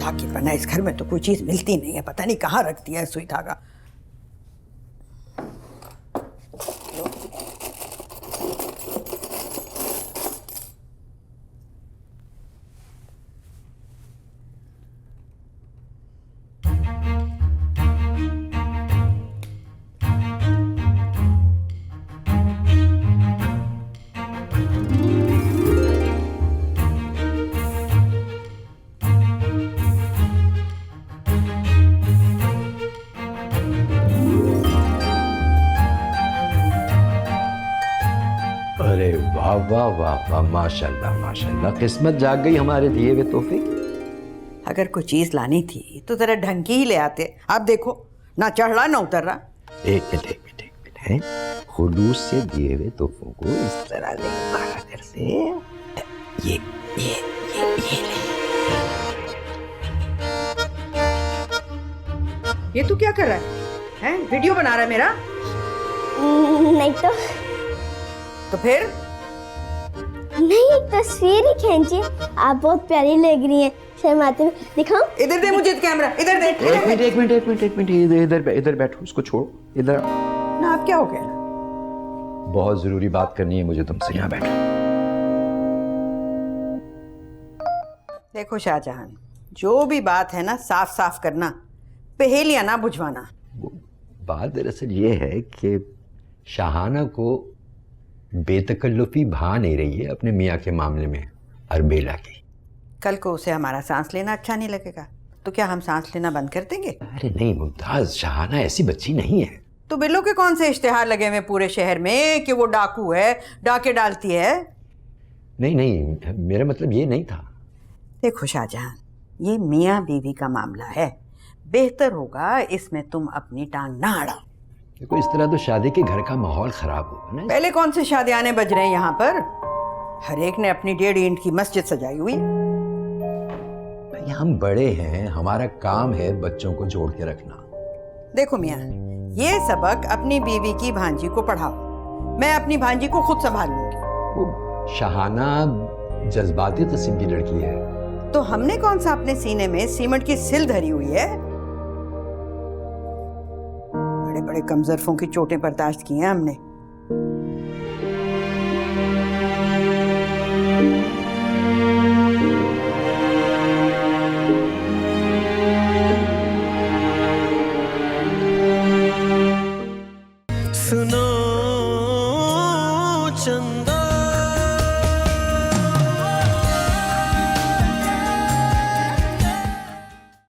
खुदा की पनाह, इस घर में तो कोई चीज मिलती नहीं है, पता नहीं कहाँ रख दिया है सुई धागा। अरे वाह वाह वाह वाह, माशाल्लाह माशाल्लाह, किस्मत जाग गई हमारे दिए हुए तोहफे की। अगर कोई चीज लानी थी तो जरा ढंग की ही ले आते। आप देखो, ना चढ़ रहा ना उतर रहा। एक मिनट है, खुलूस से दिए हुए तोहफों को इस तरह ले बाहर से ये ले। ये तू क्या कर रहा है? हैं? वीडियो बना रहा है मेरा? नहीं तो फिर? नहीं, एक तस्वीर ही खींची। आप बहुत प्यारी लग रही हैं शर्माते हुए। दिखाऊं? इधर दे मुझे कैमरा, इधर दे। एक मिनट, इधर बैठो, उसको छोड़ो, इधर ना आप क्या हो गया? बहुत जरूरी बात करनी है मुझे तुमसे, यहाँ बैठो। देखो शाहजहां, जो भी बात है ना साफ साफ करना, पहेलियां ना बुझवाना। बात दरअसल ये है कि शाहाना को बेतकल्लुफी भा नहीं रही है अपने मियाँ के मामले में, अरबेला की। कल को उसे हमारा सांस लेना अच्छा नहीं लगेगा तो क्या हम सांस लेना बंद कर देंगे? अरे नहीं मुमताज, शाहाना ऐसी बच्ची नहीं है। तो बिल्लो के कौन से इश्तिहार लगे हुए पूरे शहर में कि वो डाकू है, डाके डालती है? नहीं, मेरा मतलब ये नहीं था। देखो शाहजहां, ये मियाँ बीवी का मामला है, बेहतर होगा इसमें तुम अपनी टांग ना अड़ाओ। देखो इस तरह तो शादी के घर का माहौल खराब होगा ना। पहले कौन से शादियाने बज रहे हैं यहाँ पर? हर एक ने अपनी 1.5 ईंट की मस्जिद सजाई हुई। भाई हम बड़े हैं, हमारा काम है बच्चों को जोड़ के रखना। देखो मियाँ, ये सबक अपनी बीवी की भांजी को पढ़ाओ, मैं अपनी भांजी को खुद संभाल लूंगी। वो शाहाना जज्बाती किस्म की लड़की है। तो हमने कौन सा अपने सीने में सीमेंट की सिल धरी हुई है? बड़े बड़े कमजरफों की चोटें बर्दाश्त की हैं हमने,